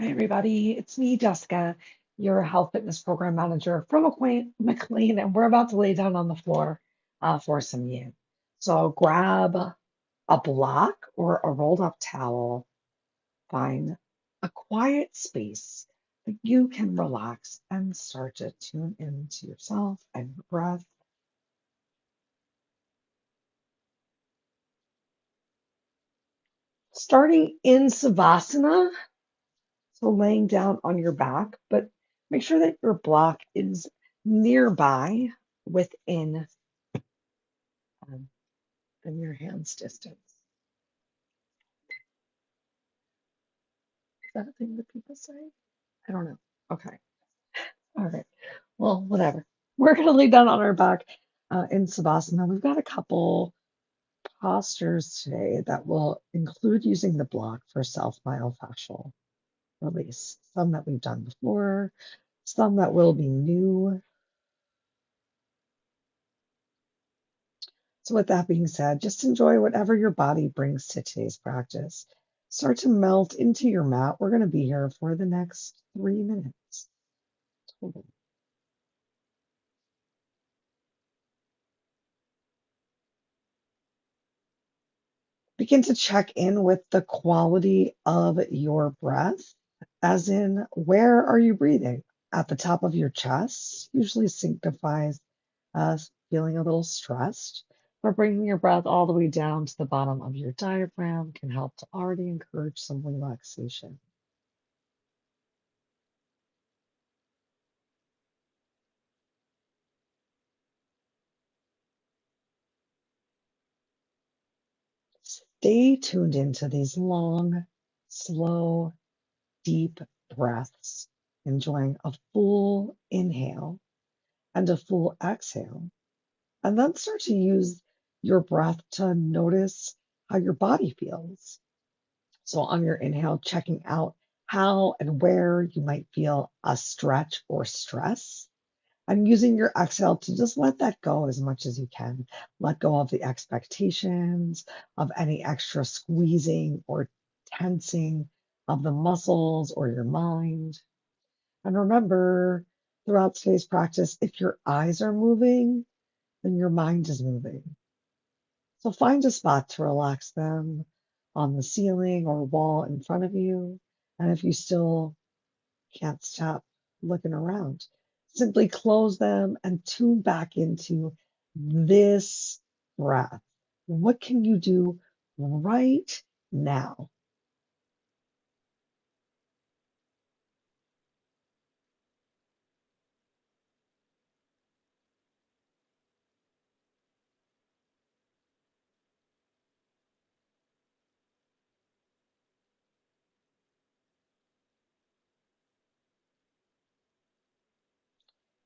Hi, everybody. It's me, Jessica, your health fitness program manager from McLean, and we're about to lay down on the floor for some yin. So grab a block or a rolled up towel, find a quiet space that you can relax and start to tune into yourself and your breath. Starting in savassanah, so laying down on your back, but make sure that your block is nearby within um, in your hand's distance. Is that a thing that people say? I don't know. Okay. All right. Well, whatever. We're going to lay down on our back in Savasana. We've got a couple postures today that will include using the block for self-myofascial release. Some that we've done before, some that will be new. So with that being said, just enjoy whatever your body brings to today's practice. Start to melt into your mat. We're going to be here for the next 3 minutes total. Begin to check in with the quality of your breath, as in, where are you breathing? At the top of your chest usually signifies feeling a little stressed, but bringing your breath all the way down to the bottom of your diaphragm can help to already encourage some relaxation. Stay tuned into these long, slow, deep breaths, enjoying a full inhale and a full exhale. And then start to use your breath to notice how your body feels. So on your inhale, checking out how and where you might feel a stretch or stress. And using your exhale to just let that go as much as you can. Let go of the expectations of any extra squeezing or tensing of the muscles or your mind. And remember, throughout today's practice, if your eyes are moving, then your mind is moving. So find a spot to relax them on the ceiling or wall in front of you. And if you still can't stop looking around, simply close them and tune back into this breath. What can you do right now?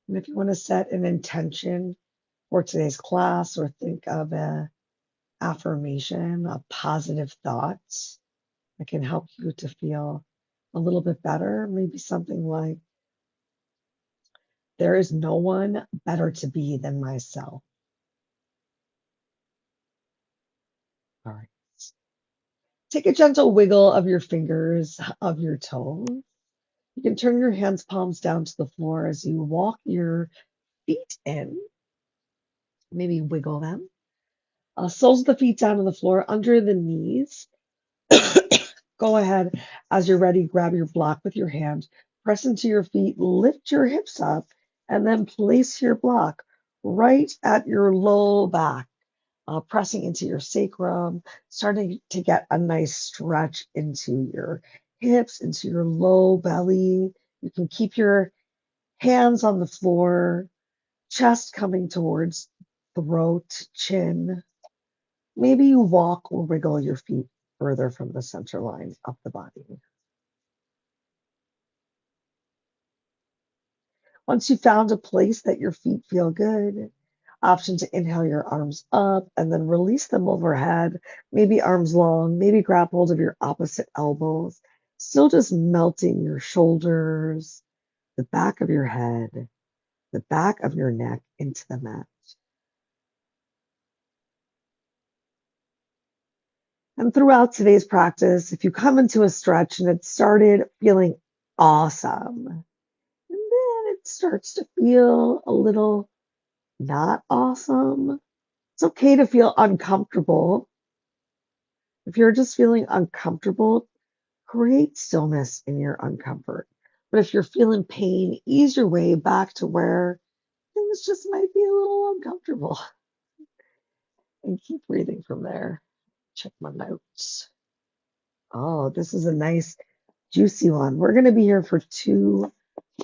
And if you want to set an intention for today's class or think of an affirmation, a positive thought that can help you to feel a little bit better, maybe something like, there is no one better to be than myself. All right. Take a gentle wiggle of your fingers, of your toes. You can turn your hands palms down to the floor as you walk your feet in. Maybe wiggle them. Soles of the feet down on the floor, under the knees. Go ahead, as you're ready, grab your block with your hand, press into your feet, lift your hips up, and then place your block right at your low back, pressing into your sacrum, starting to get a nice stretch into your hips, into your low belly. You can keep your hands on the floor, chest coming towards throat, chin. Maybe you walk or wiggle your feet further from the center line of the body. Once you found a place that your feet feel good, option to inhale your arms up and then release them overhead, maybe arms long, maybe grab hold of your opposite elbows, still just melting your shoulders, the back of your head, the back of your neck into the mat. And throughout today's practice, if you come into a stretch and it started feeling Awesome. And then it starts to feel a little not awesome. It's okay to feel uncomfortable. If you're just feeling uncomfortable, create stillness in your uncomfort. But if you're feeling pain, ease your way back to where things just might be a little uncomfortable and keep breathing from there. Check my notes. Oh, this is a nice, juicy one. We're going to be here for 2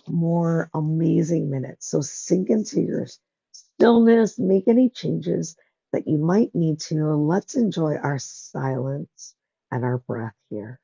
more amazing minutes. So sink into your stillness, make any changes that you might need to. Let's enjoy our silence and our breath here.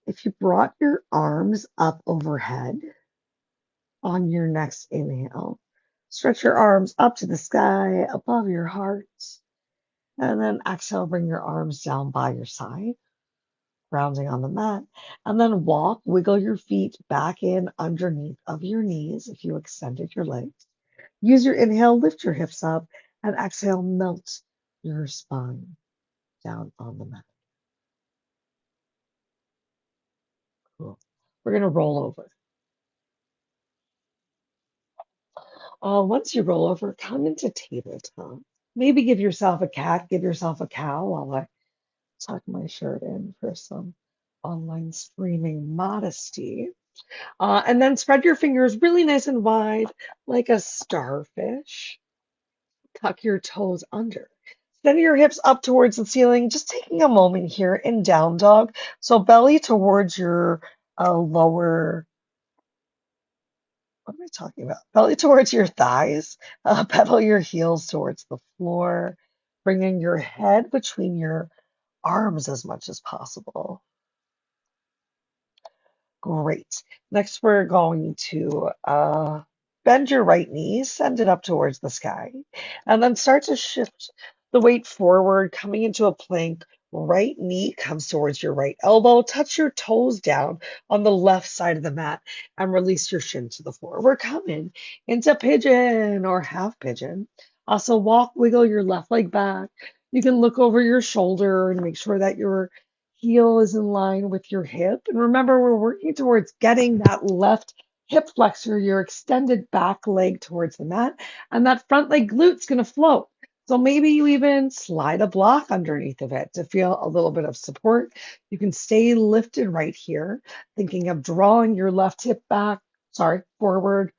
If you brought your arms up overhead on your next inhale, stretch your arms up to the sky above your heart. And then exhale, bring your arms down by your side, grounding on the mat. And then walk, wiggle your feet back in underneath of your knees if you extended your legs. Use your inhale, lift your hips up, and exhale, melt your spine down on the mat. Cool. We're going to roll over. Once you roll over, come into tabletop. Maybe give yourself a cat, give yourself a cow while I tuck my shirt in for some online streaming modesty. And then spread your fingers really nice and wide like a starfish. Tuck your toes under. Send your hips up towards the ceiling, just taking a moment here in down dog. So belly towards your lower, what am I talking about? Belly towards your thighs. Pedal your heels towards the floor, bringing your head between your arms as much as possible. Great. Next, we're going to bend your right knee, send it up towards the sky, and then start to shift the weight forward, coming into a plank. Right knee comes towards your right elbow. Touch your toes down on the left side of the mat and release your shin to the floor. We're coming into pigeon or half pigeon. Also, walk, wiggle your left leg back. You can look over your shoulder and make sure that your heel is in line with your hip. And remember, we're working towards getting that left hip flexor, your extended back leg towards the mat, and that front leg glute's going to float. So maybe you even slide a block underneath of it to feel a little bit of support. You can stay lifted right here, thinking of drawing your left hip back, forward,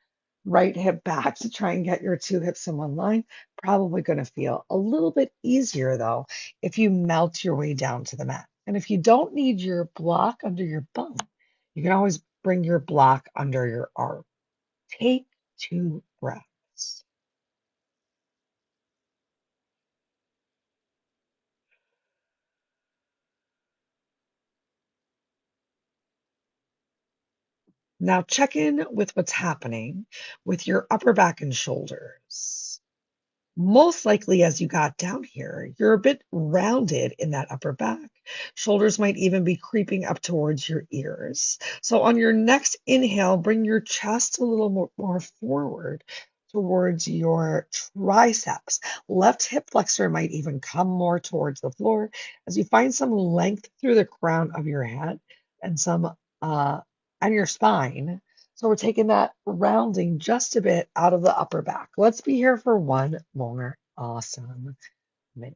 right hip back to try and get your 2 hips in one line. Probably going to feel a little bit easier though if you melt your way down to the mat. And if you don't need your block under your bum, you can always bring your block under your arm. Take 2 breaths. Now check in with what's happening with your upper back and shoulders. Most likely, as you got down here, you're a bit rounded in that upper back. Shoulders might even be creeping up towards your ears. So, on your next inhale, bring your chest a little more forward towards your triceps. Left hip flexor might even come more towards the floor as you find some length through the crown of your head and some and your spine. So we're taking that rounding just a bit out of the upper back. Let's be here for one more awesome minute.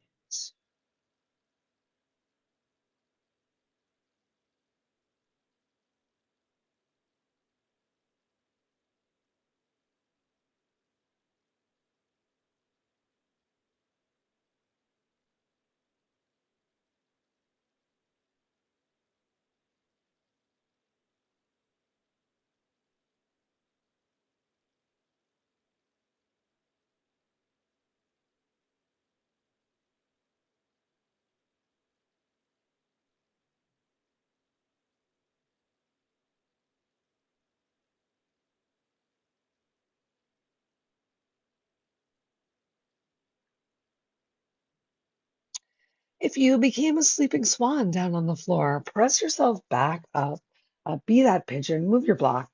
If you became a sleeping swan down on the floor, press yourself back up, be that pigeon, move your block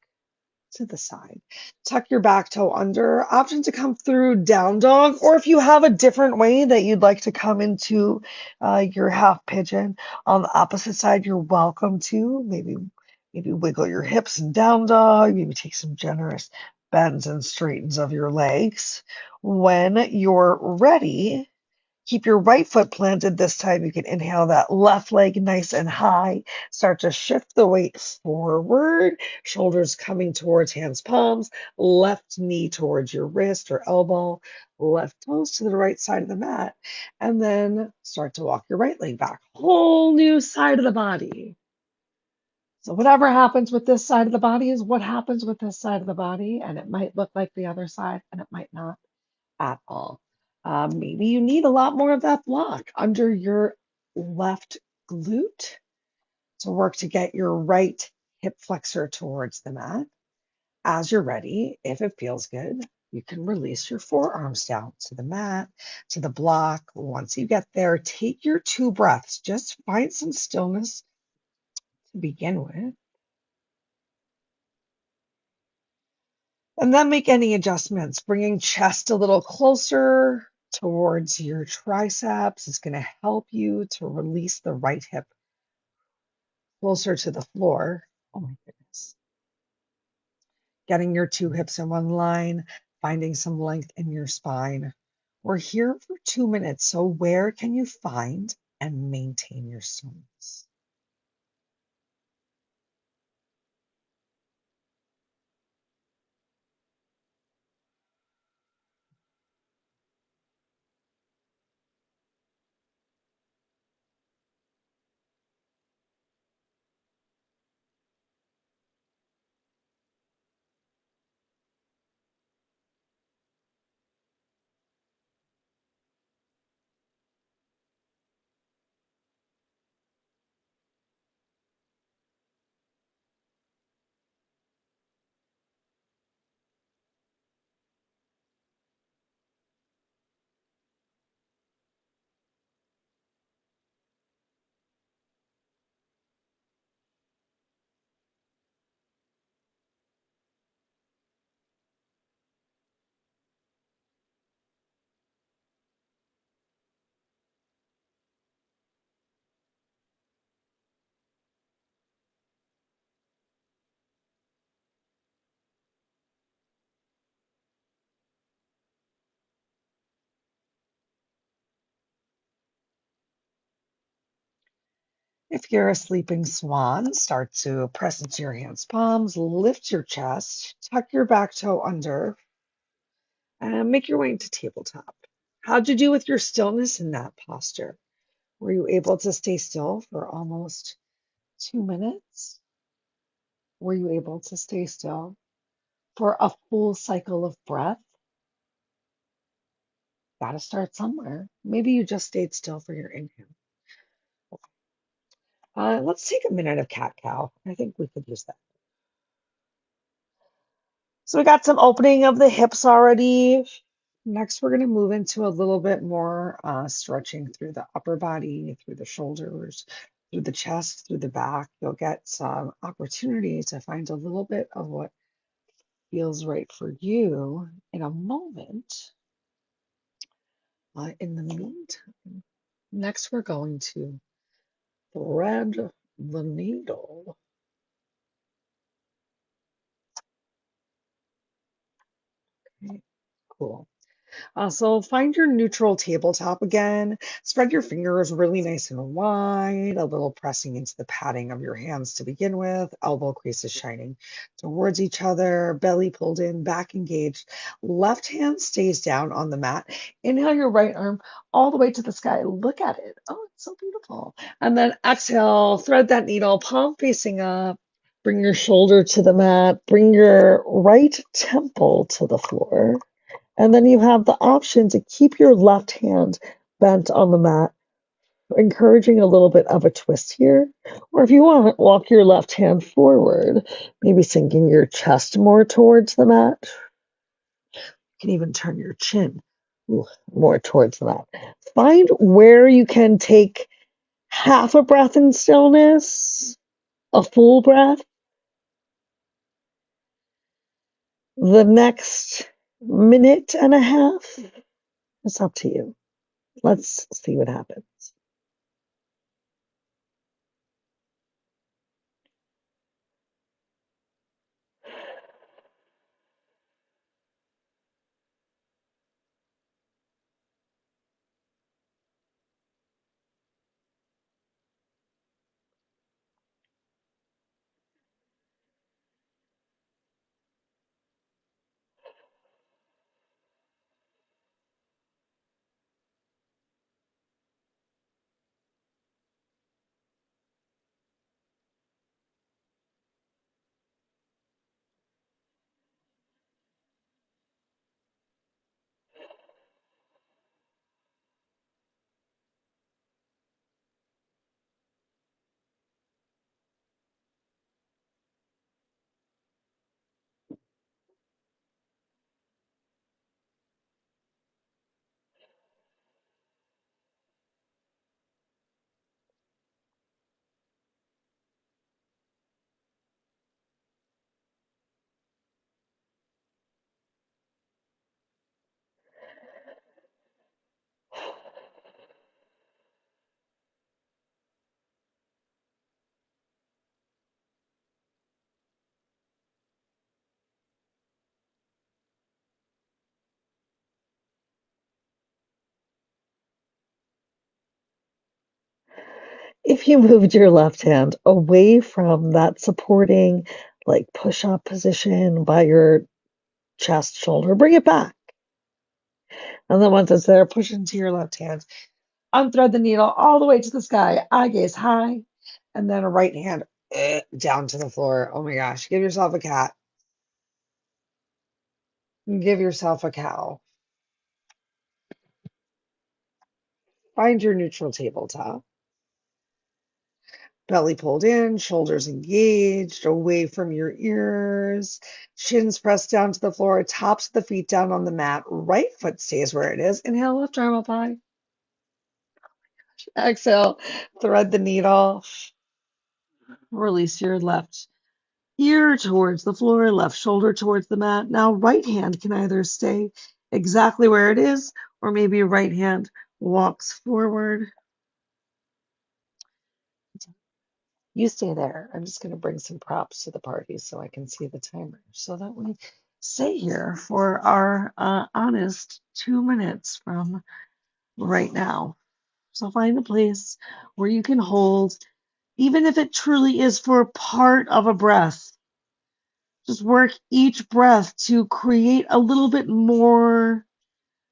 to the side. Tuck your back toe under. Option to come through down dog, or if you have a different way that you'd like to come into your half pigeon on the opposite side, you're welcome to. Maybe wiggle your hips in down dog. Maybe take some generous bends and straightens of your legs. When you're ready, keep your right foot planted this time. You can inhale that left leg nice and high. Start to shift the weight forward, shoulders coming towards hands, palms, left knee towards your wrist or elbow, left toes to the right side of the mat. And then start to walk your right leg back. Whole new side of the body. So whatever happens with this side of the body is what happens with this side of the body. And it might look like the other side and it might not at all. Maybe you need a lot more of that block under your left glute to work to get your right hip flexor towards the mat. As you're ready, if it feels good, you can release your forearms down to the mat, to the block. Once you get there, take your 2 breaths. Just find some stillness to begin with. And then make any adjustments, bringing chest a little closer towards your triceps is going to help you to release the right hip closer to the floor. Oh my goodness. Getting your 2 hips in one line, finding some length in your spine. We're here for 2 minutes, so where can you find and maintain your stillness? If you're a sleeping swan, start to press into your hands, palms, lift your chest, tuck your back toe under, and make your way into tabletop. How'd you do with your stillness in that posture? Were you able to stay still for almost 2 minutes? Were you able to stay still for a full cycle of breath? Got to start somewhere. Maybe you just stayed still for your inhale. Let's take a minute of cat cow. I think we could use that. So we got some opening of the hips already. Next, we're going to move into a little bit more stretching through the upper body, through the shoulders, through the chest, through the back. You'll get some opportunity to find a little bit of what feels right for you in a moment. In the meantime, next we're going to thread the needle. Okay, cool. So find your neutral tabletop again. Spread your fingers really nice and wide, a little pressing into the padding of your hands to begin with. Elbow creases shining towards each other, belly pulled in, back engaged. Left hand stays down on the mat. Inhale your right arm all the way to the sky. Look at it. Oh, it's so beautiful. And then exhale, thread that needle, palm facing up. Bring your shoulder to the mat. Bring your right temple to the floor. And then you have the option to keep your left hand bent on the mat, encouraging a little bit of a twist here. Or if you want, walk your left hand forward, maybe sinking your chest more towards the mat. You can even turn your chin more towards the mat. Find where you can take half a breath in stillness, a full breath, the next minute and a half. It's up to you. Let's see what happens. If you moved your left hand away from that supporting, like push up position by your chest, shoulder, bring it back. And then once it's there, push into your left hand. Unthread the needle all the way to the sky, eye gaze high, and then a right hand down to the floor. Oh my gosh, give yourself a cat. Give yourself a cow. Find your neutral tabletop. Belly pulled in, shoulders engaged, away from your ears, shins pressed down to the floor, tops of the feet down on the mat, right foot stays where it is. Inhale, left arm up high. Exhale, thread the needle. Release your left ear towards the floor, left shoulder towards the mat. Now, right hand can either stay exactly where it is, or maybe right hand walks forward. You stay there. I'm just going to bring some props to the party so I can see the timer so that we stay here for our honest 2 minutes from right now. So find a place where you can hold, even if it truly is for part of a breath. Just work each breath to create a little bit more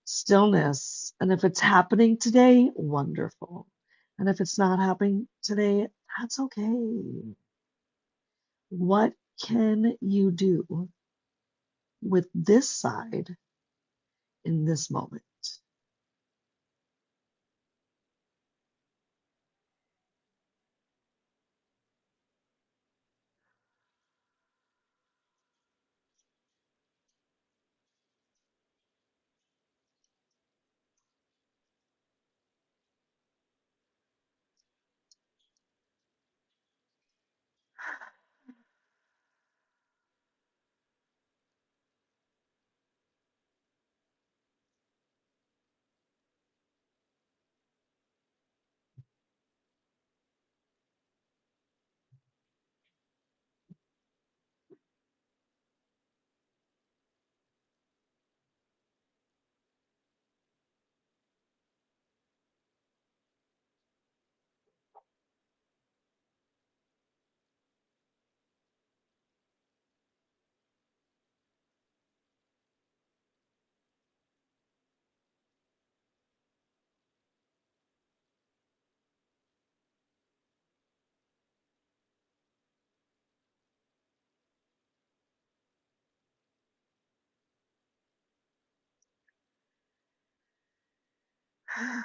stillness. And if it's happening today, wonderful. And if it's not happening today, that's okay. What can you do with this side in this moment?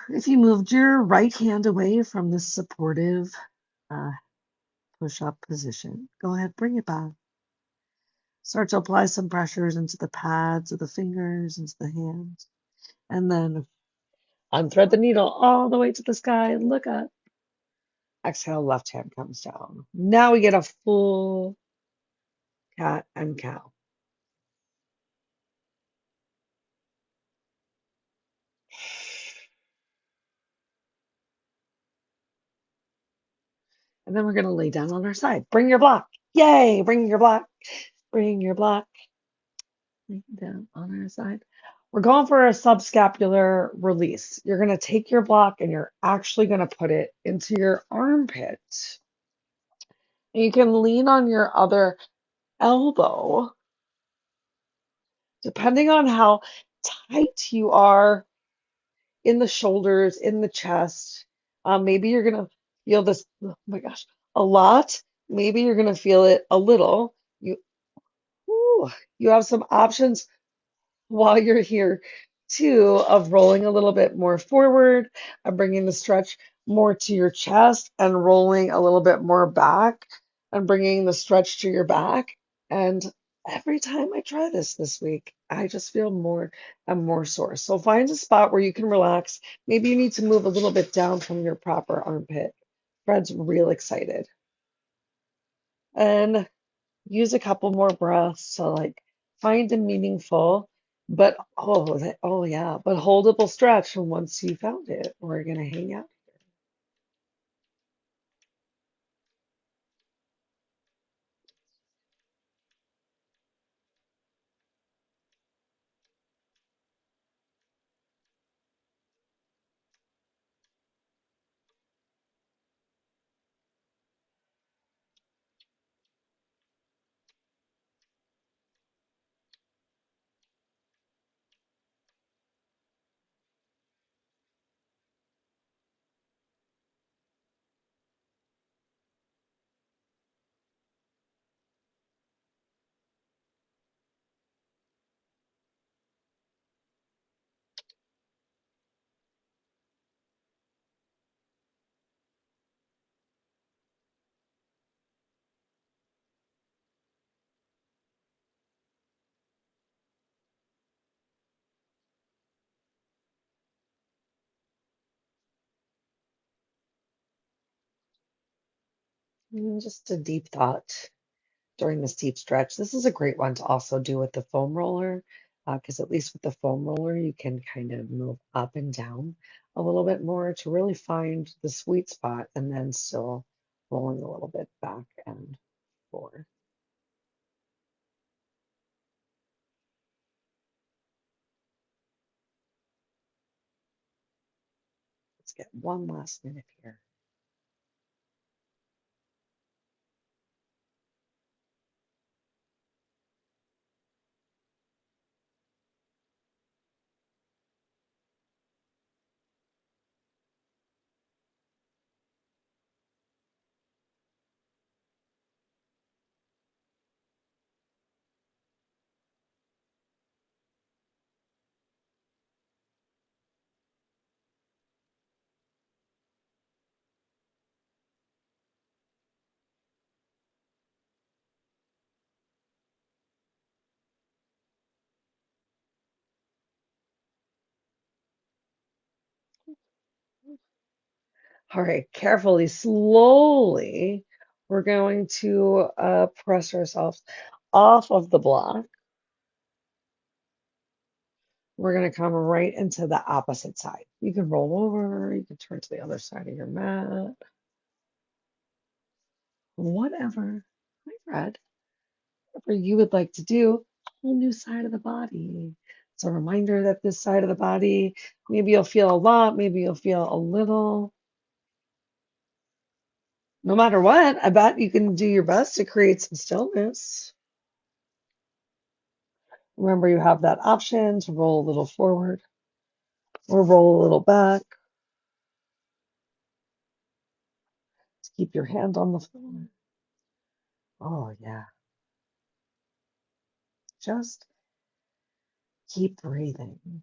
If you moved your right hand away from this supportive uh, push-up position, go ahead, bring it back. Start to apply some pressures into the pads of the fingers, into the hands, and then unthread the needle all the way to the sky. Look up. Exhale, left hand comes down. Now we get a full cat and cow. And then we're going to lay down on our side. Bring your block. Yay! Bring your block. Bring your block. Lay down on our side. We're going for a subscapular release. You're going to take your block and you're actually going to put it into your armpit. And you can lean on your other elbow, depending on how tight you are in the shoulders, in the chest. Maybe you're going to feel this, oh my gosh, a lot. Maybe you're going to feel it a little. You, ooh, you have some options while you're here too of rolling a little bit more forward and bringing the stretch more to your chest and rolling a little bit more back and bringing the stretch to your back. And every time I try this week, I just feel more and more sore. So find a spot where you can relax. Maybe you need to move a little bit down from your proper armpit. Fred's real excited. And use a couple more breaths to like find a meaningful, but oh yeah, but holdable stretch. And once you found it, we're gonna hang out. Just a deep thought during this deep stretch. This is a great one to also do with the foam roller, because at least with the foam roller, you can kind of move up and down a little bit more to really find the sweet spot and then still rolling a little bit back and forth. Let's get one last minute here. All right, carefully, slowly, we're going to press ourselves off of the block. We're going to come right into the opposite side. You can roll over, you can turn to the other side of your mat, whatever. Hi, Fred. Whatever you would like to do, whole new side of the body. It's a reminder that this side of the body, maybe you'll feel a lot, maybe you'll feel a little. No matter what, I bet you can do your best to create some stillness. Remember, you have that option to roll a little forward or roll a little back. To keep your hand on the floor. Oh, yeah. Just keep breathing.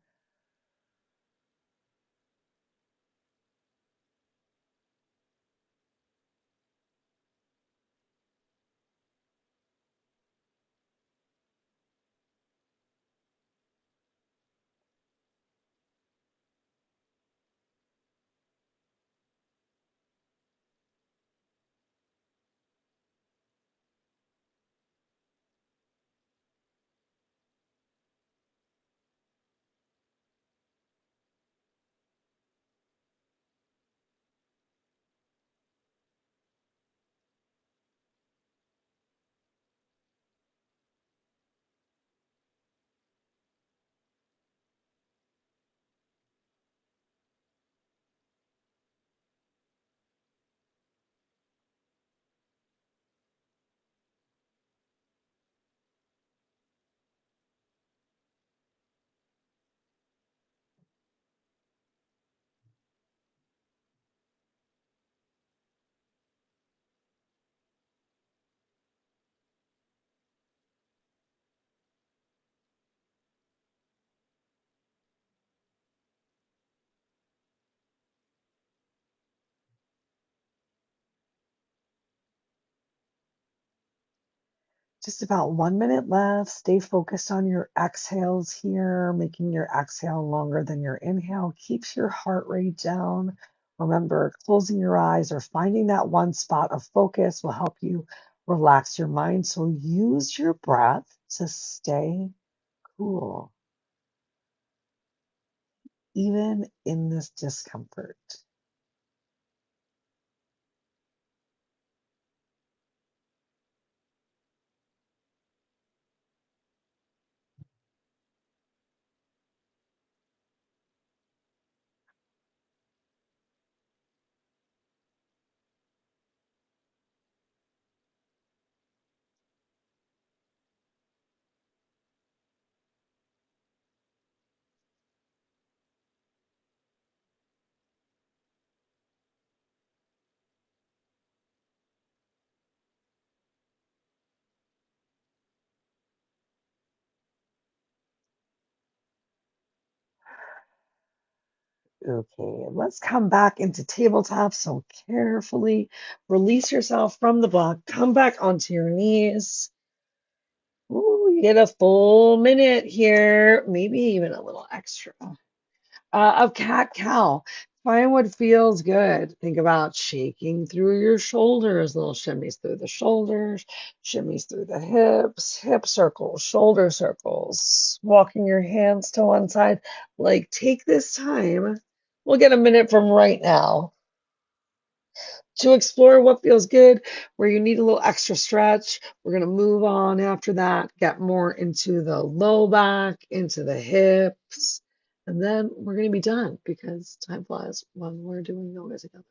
Just about 1 minute left. Stay focused on your exhales here. Making your exhale longer than your inhale keeps your heart rate down. Remember, closing your eyes or finding that one spot of focus will help you relax your mind. So use your breath to stay cool, even in this discomfort. Okay, let's come back into tabletop. So carefully release yourself from the block. Come back onto your knees. Ooh, you get a full minute here, maybe even a little extra of cat cow. Find what feels good. Think about shaking through your shoulders, little shimmies through the shoulders, shimmies through the hips, hip circles, shoulder circles, walking your hands to one side. Like, take this time. We'll get a minute from right now to explore what feels good, where you need a little extra stretch. We're going to move on after that, get more into the low back, into the hips, and then we're going to be done because time flies when we're doing yoga together.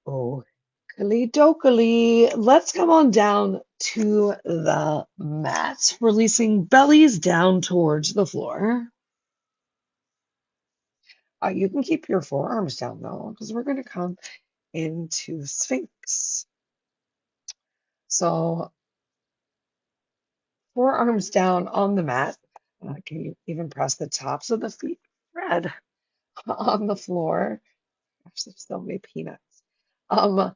Oh, dokily. Let's come on down to the mat, releasing bellies down towards the floor. You can keep your forearms down though, because we're going to come into Sphinx. So forearms down on the mat. Can you even press the tops of the feet red on the floor? Gosh, there's so many peanuts. Um,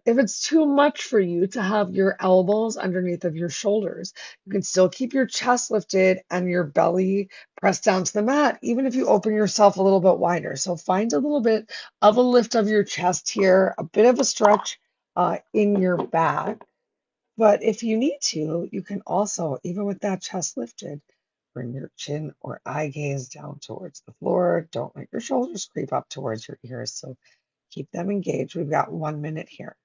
if it's too much for you to have your elbows underneath of your shoulders, you can still keep your chest lifted and your belly pressed down to the mat, even if you open yourself a little bit wider. So find a little bit of a lift of your chest here, a bit of a stretch in your back. But if you need to, you can also, even with that chest lifted, bring your chin or eye gaze down towards the floor. Don't let your shoulders creep up towards your ears. So keep them engaged. We've got 1 minute here.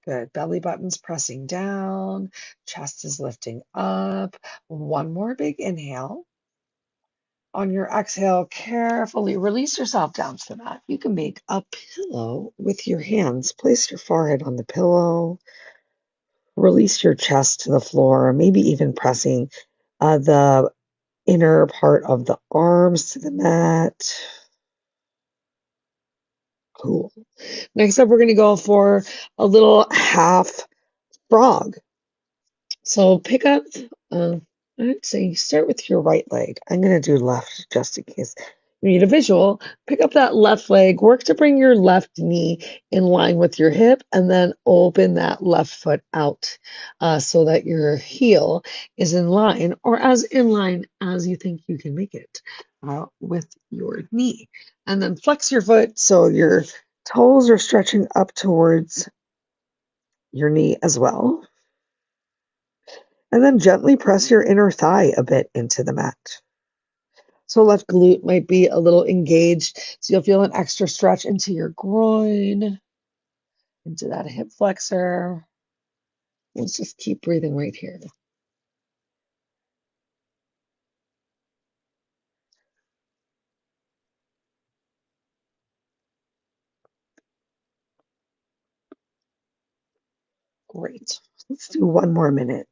Good. Belly button's pressing down, chest is lifting up. One more big inhale. On your exhale, carefully release yourself down to the mat. You can make a pillow with your hands. Place your forehead on the pillow. Release your chest to the floor, maybe even pressing the inner part of the arms to the mat. Cool. Next up, we're going to go for a little half frog. So pick up, uh, I'd say start with your right leg. I'm going to do left just in case you need a visual. Pick up that left leg, work to bring your left knee in line with your hip, and then open that left foot out so that your heel is in line or as in line as you think you can make it with your knee. And then flex your foot so your Toes are stretching up towards your knee as well. And then gently press your inner thigh a bit into the mat. So left glute might be a little engaged. So you'll feel an extra stretch into your groin, into that hip flexor. Let's just keep breathing right here. Great. Let's do one more minute.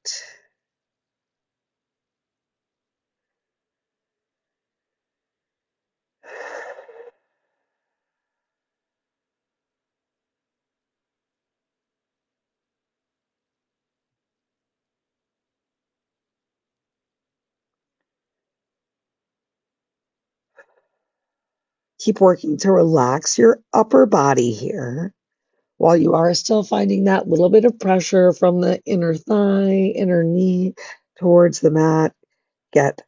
Keep working to relax your upper body here while you are still finding that little bit of pressure from the inner thigh, inner knee towards the mat. Get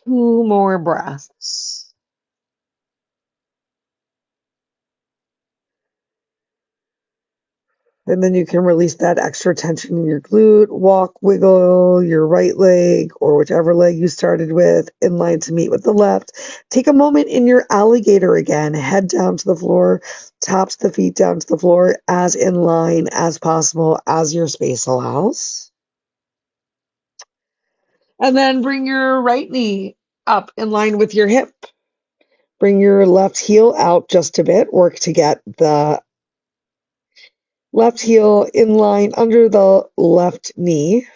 2 more breaths. And then you can release that extra tension in your glute, walk, wiggle your right leg or whichever leg you started with in line to meet with the left. Take a moment in your alligator again, head down to the floor, tops the feet down to the floor as in line as possible as your space allows. And then bring your right knee up in line with your hip. Bring your left heel out just a bit. Work to get the left heel in line under the left knee.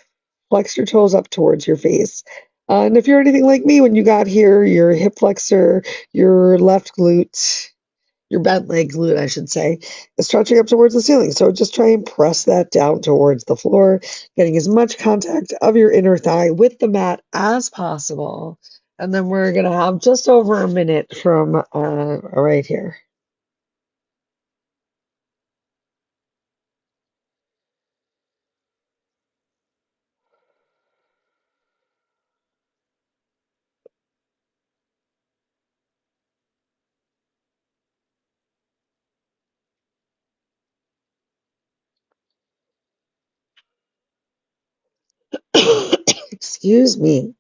Flex your toes up towards your face. And if you're anything like me, when you got here, your hip flexor, your left glute, your bent leg glute, I should say, is stretching up towards the ceiling. So just try and press that down towards the floor, getting as much contact of your inner thigh with the mat as possible. And then we're going to have just over a minute from right here. Excuse me.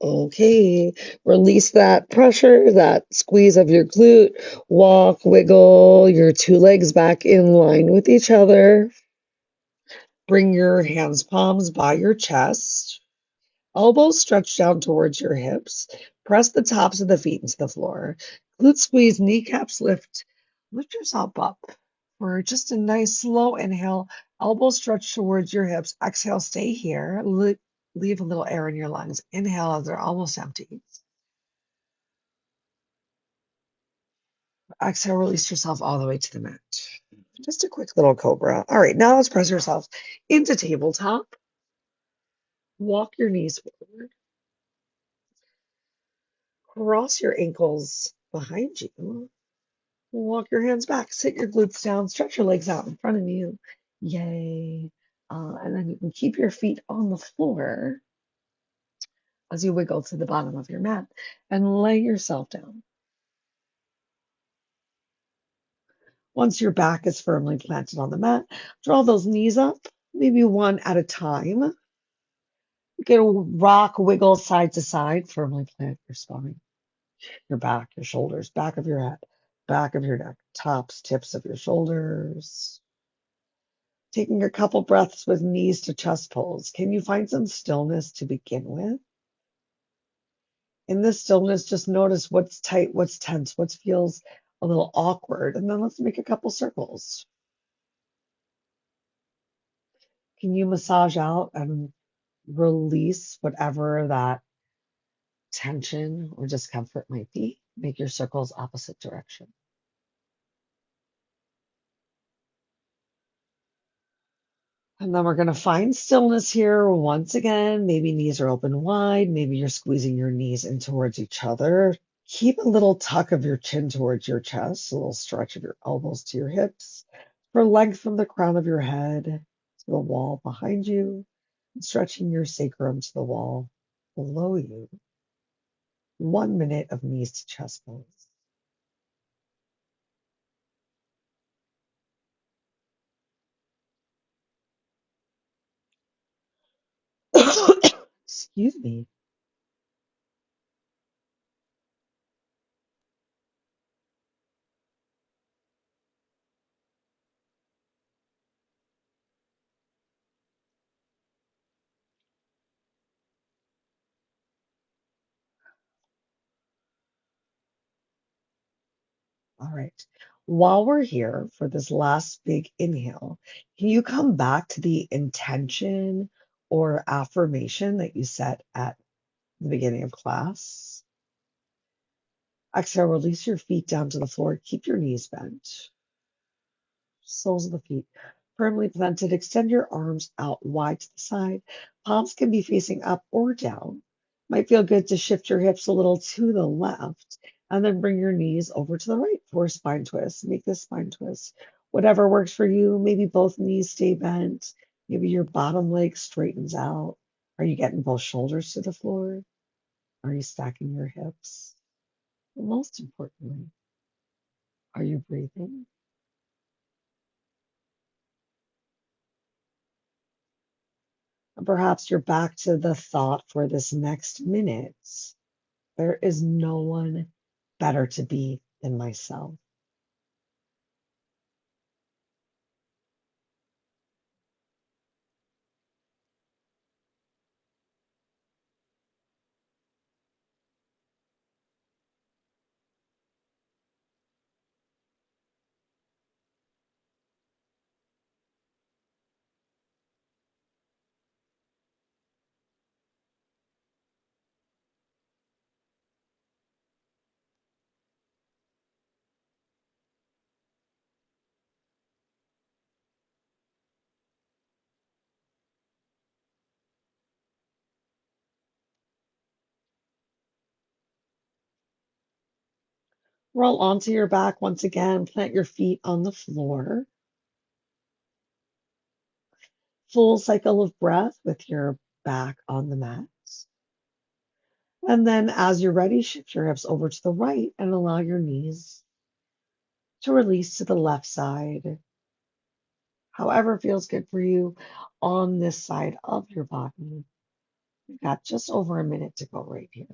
Okay, release that pressure, that squeeze of your glute. Walk, wiggle your 2 legs back in line with each other. Bring your hands palms by your chest. Elbows stretch down towards your hips. Press the tops of the feet into the floor. Glute squeeze, kneecaps lift. Lift yourself up for just a nice slow inhale. Elbows stretch towards your hips. Exhale, stay here. Leave a little air in your lungs. Inhale as they're almost empty. Exhale, release yourself all the way to the mat. Just a quick little cobra. All right, now let's press yourself into tabletop. Walk your knees forward. Cross your ankles behind you. Walk your hands back. Sit your glutes down. Stretch your legs out in front of you. Yay. And then you can keep your feet on the floor as you wiggle to the bottom of your mat and lay yourself down. Once your back is firmly planted on the mat, draw those knees up, maybe one at a time. You can rock, wiggle side to side, firmly plant your spine, your back, your shoulders, back of your head, back of your neck, tops, tips of your shoulders. Taking a couple breaths with knees to chest pulls. Can you find some stillness to begin with? In this stillness, just notice what's tight, what's tense, what feels a little awkward, and then let's make a couple circles. Can you massage out and release whatever that tension or discomfort might be? Make your circles opposite direction. And then we're going to find stillness here once again. Maybe knees are open wide. Maybe you're squeezing your knees in towards each other. Keep a little tuck of your chin towards your chest, a little stretch of your elbows to your hips for length from the crown of your head to the wall behind you, and stretching your sacrum to the wall below you. 1 minute of knees to chest pose. Excuse me. All right. While we're here for this last big inhale, can you come back to the intention or affirmation that you set at the beginning of class? Exhale, release your feet down to the floor. Keep your knees bent. Soles of the feet firmly planted. Extend your arms out wide to the side. Palms can be facing up or down. Might feel good to shift your hips a little to the left and then bring your knees over to the right for a spine twist. Make this spine twist. Whatever works for you. Maybe both knees stay bent. Maybe your bottom leg straightens out. Are you getting both shoulders to the floor? Are you stacking your hips? And most importantly, are you breathing? And perhaps you're back to the thought for this next minute. There is no one better to be than myself. Roll onto your back once again. Plant your feet on the floor. Full cycle of breath with your back on the mat. And then as you're ready, shift your hips over to the right and allow your knees to release to the left side. However feels good for you on this side of your body. We've got just over a minute to go right here.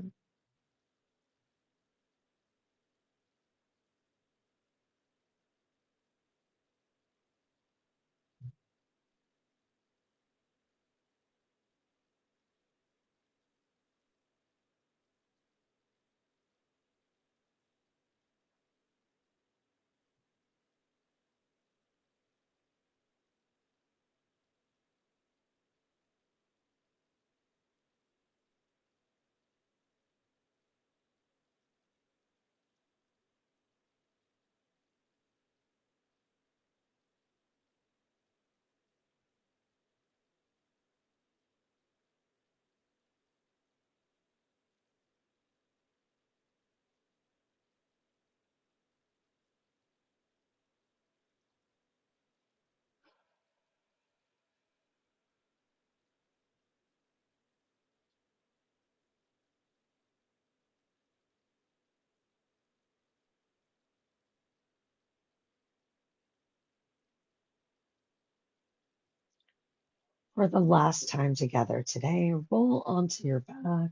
For the last time together today, roll onto your back.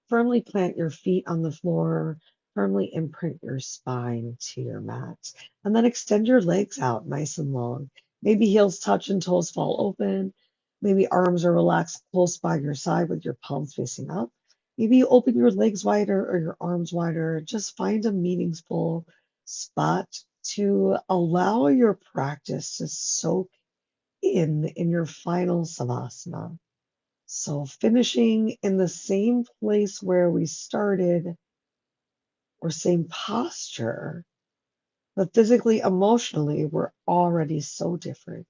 Firmly plant your feet on the floor. Firmly imprint your spine to your mat. And then extend your legs out nice and long. Maybe heels touch and toes fall open. Maybe arms are relaxed close by your side with your palms facing up. Maybe you open your legs wider or your arms wider. Just find a meaningful spot to allow your practice to soak in your final savasana. So finishing in the same place where we started or same posture, but physically, emotionally, we're already so different.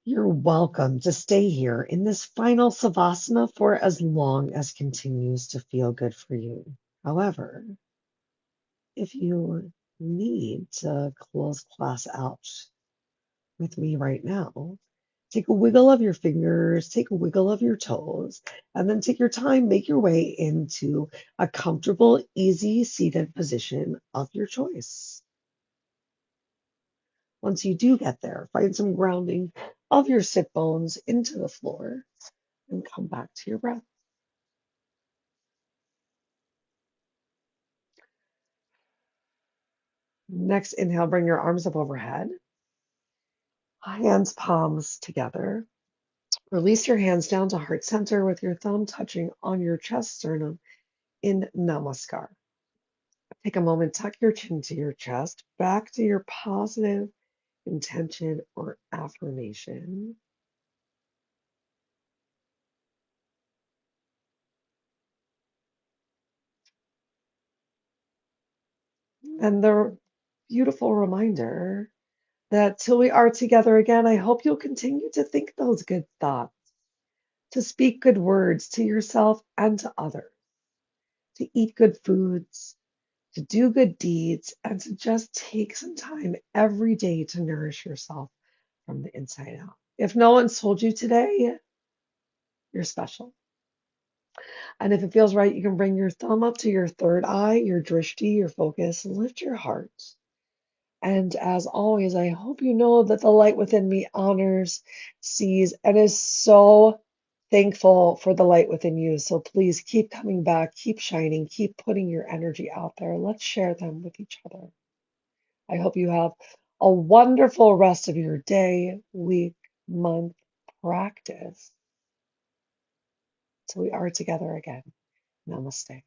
You're welcome to stay here in this final savasana for as long as continues to feel good for you. However, if you need to close class out with me right now, take a wiggle of your fingers, take a wiggle of your toes, and then take your time, make your way into a comfortable, easy seated position of your choice. Once you do get there, find some grounding of your sit bones into the floor and come back to your breath. Next, inhale, bring your arms up overhead, hands, palms together. Release your hands down to heart center with your thumb touching on your chest sternum in Namaskar. Take a moment, tuck your chin to your chest, back to your positive intention or affirmation. And the beautiful reminder that till we are together again, I hope you'll continue to think those good thoughts, to speak good words to yourself and to others, to eat good foods, to do good deeds, and to just take some time every day to nourish yourself from the inside out. If no one's told you today, you're special. And if it feels right, you can bring your thumb up to your third eye, your drishti, your focus, and lift your heart. And as always, I hope you know that the light within me honors, sees, and is so thankful for the light within you. So please keep coming back, keep shining, keep putting your energy out there. Let's share them with each other. I hope you have a wonderful rest of your day, week, month, practice. So we are together again. Namaste.